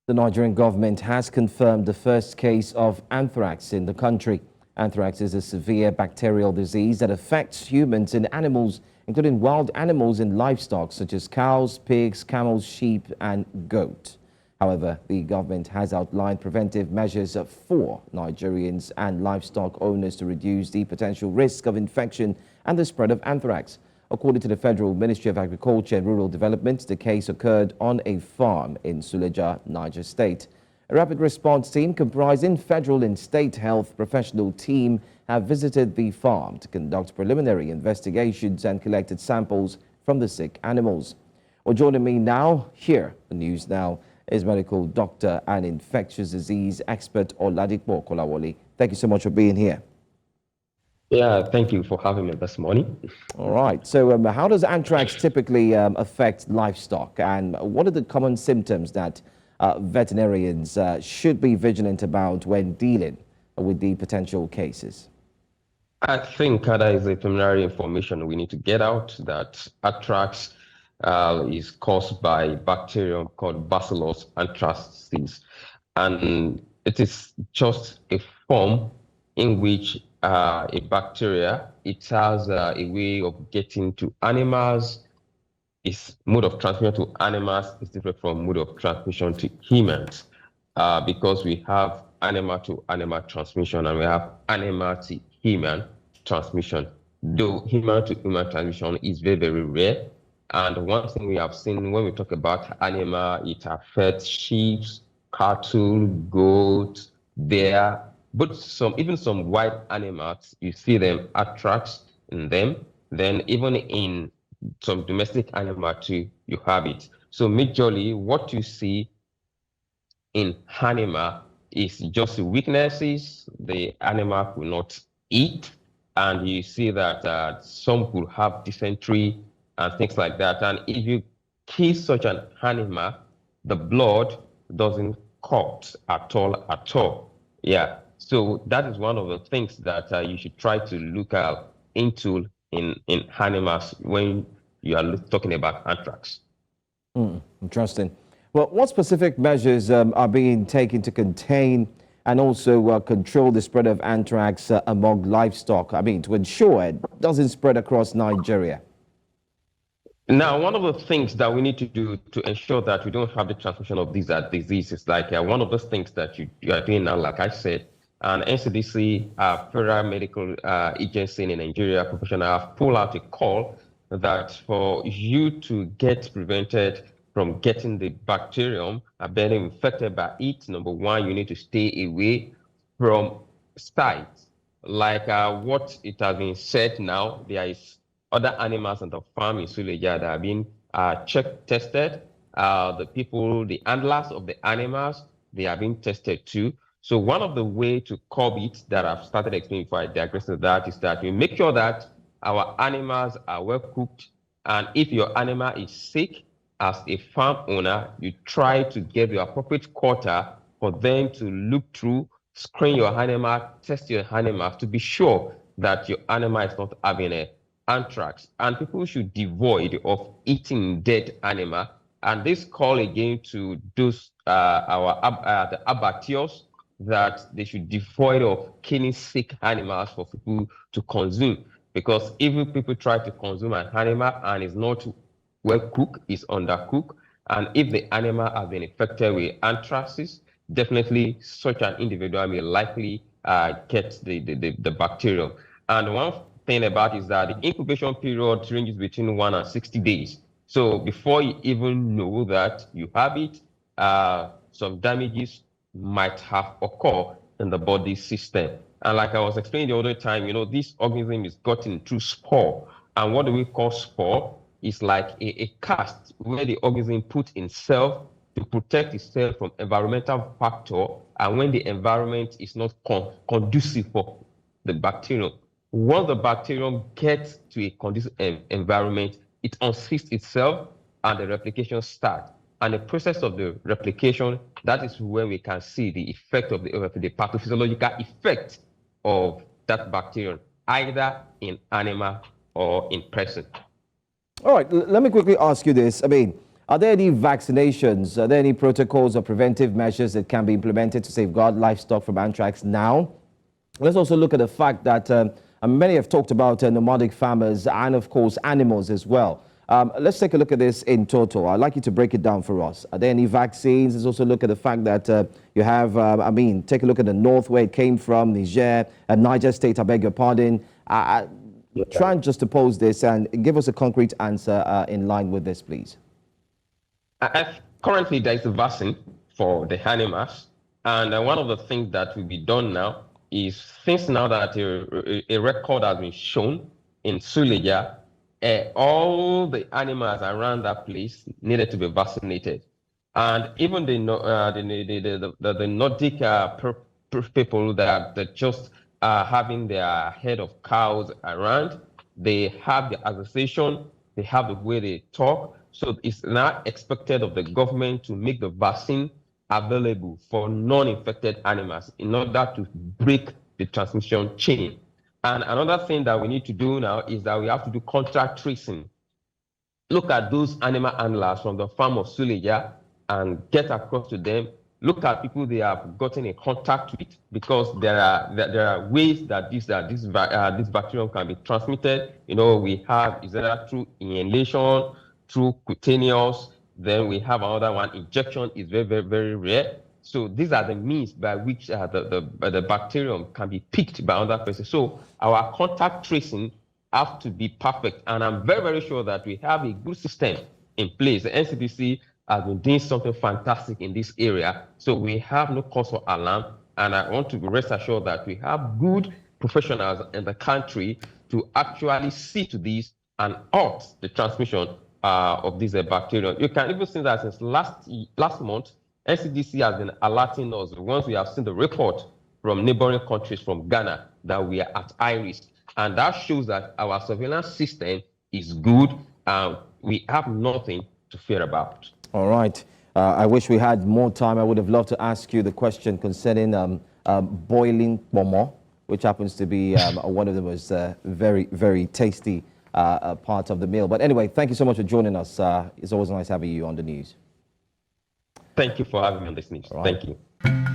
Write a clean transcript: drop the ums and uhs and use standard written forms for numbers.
The Nigerian government has confirmed the first case of anthrax in the country. Anthrax is a severe bacterial disease that affects humans and animals, including wild animals and livestock such as cows, pigs, camels, sheep, and goat. However, the government has outlined preventive measures for Nigerians and livestock owners to reduce the potential risk of infection and the spread of anthrax. According to the Federal Ministry of Agriculture and Rural Development, the case occurred on a farm in Suleja, Niger State. A rapid response team comprising federal and state health professional team have visited the farm to conduct preliminary investigations and collected samples from the sick animals. Well, joining me now here on News Now is medical doctor and infectious disease expert Oladipo Kolawole. Thank you so much for being here. Yeah, thank you for having me this morning. All right. So how does anthrax typically affect livestock, and what are the common symptoms that veterinarians should be vigilant about when dealing with the potential cases? I think that is a preliminary information we need to get out, that anthrax is caused by a bacterium called Bacillus anthracis, and it is just a form in which a bacteria, it has a way of getting to animals. Its mode of transmission to animals is different from mode of transmission to humans, because we have animal to animal transmission and we have animal to human transmission. Though human to human transmission is very, very rare. And one thing we have seen when we talk about animal, it affects sheep, cattle, goat, bear, but even some wild animals, you see them anthrax in them. Then even in some domestic animal too, you have it. So majorly what you see in animal is just weaknesses. The animal will not eat, and you see that some could have dysentery and things like that. And if you kill such an animal, the blood doesn't cut at all. Yeah. So that is one of the things that you should try to look into in animals when you are talking about anthrax. Interesting. Well, what specific measures are being taken to contain and also control the spread of anthrax among livestock? I mean, to ensure it doesn't spread across Nigeria. Now, one of the things that we need to do to ensure that we don't have the transmission of these diseases, like one of those things that you are doing now, like I said, and NCDC, Federal Medical Agency in Nigeria, professional, have pulled out a call that for you to get prevented from getting the bacterium and being infected by it, number one, you need to stay away from sites. Like what it has been said now, there is other animals on the farm in Suleja that have been tested. The people, the handlers of the animals, they have been tested too. So one of the way to curb it that I've started explaining before I digress to that is that we make sure that our animals are well cooked. And if your animal is sick, as a farm owner, you try to get the appropriate quota for them to look through, screen your animal, test your animal to be sure that your animal is not having a anthrax. And people should devoid of eating dead animal. And this call again to those the abattoirs, that they should devoid of killing sick animals for people to consume. Because if people try to consume an animal and it's not well cooked, is undercooked, and if the animal has been infected with anthracis, definitely such an individual may likely get the bacterium. And one thing about is that the incubation period ranges between 1 and 60 days. So before you even know that you have it, some damages might have occurred in the body system. And like I was explaining the other time, this organism is gotten through spore. And what do we call spore? It's like a cast where the organism puts itself to protect itself from environmental factor. And when the environment is not conducive for the bacterium, once the bacterium gets to a conducive environment, it unseats itself and the replication starts. And the process of the replication, that is where we can see the effect of the pathophysiological effect of that bacterium, either in animal or in person. All right, let me quickly ask you this. I mean, Are there any vaccinations? Are there any protocols or preventive measures that can be implemented to safeguard livestock from anthrax now? Let's also look at the fact that many have talked about nomadic farmers and, of course, animals as well. Let's take a look at this in total. I'd like you to break it down for us. Are there any vaccines? Let's also look at the fact that you have, take a look at the north where it came from, Niger State, I beg your pardon. Try and just to pose this and give us a concrete answer in line with this, please. Currently, there is a vaccine for the animals. And one of the things that will be done now is, since now that a record has been shown in Suleja, all the animals around that place needed to be vaccinated. And even the Nordic people that just having their head of cows around, they have the association, they have the way they talk. So it's now expected of the government to make the vaccine available for non-infected animals in order to break the transmission chain. And another thing that we need to do now is that we have to do contact tracing. Look at those animal handlers from the farm of Suleja and get across to them. Look at people they have gotten in contact with, because there are ways that this bacterium can be transmitted. You know, we have is either through inhalation, through cutaneous. Then we have another one, injection is very, very, very rare. So these are the means by which the bacterium can be picked by another person. So our contact tracing have to be perfect. And I'm very, very sure that we have a good system in place. The NCDC has been doing something fantastic in this area. So we have no cause for alarm. And I want to rest assured that we have good professionals in the country to actually see to this and halt the transmission of this bacterium. You can even see that since last month, NCDC has been alerting us once we have seen the report from neighboring countries, from Ghana, that we are at high risk. And that shows that our surveillance system is good and we have nothing to fear about. All right. I wish we had more time. I would have loved to ask you the question concerning boiling pomo, which happens to be one of the most very, very tasty part of the meal. But anyway, thank you so much for joining us. It's always nice having you on the news. Thank you for having me on this news. Right. Thank you.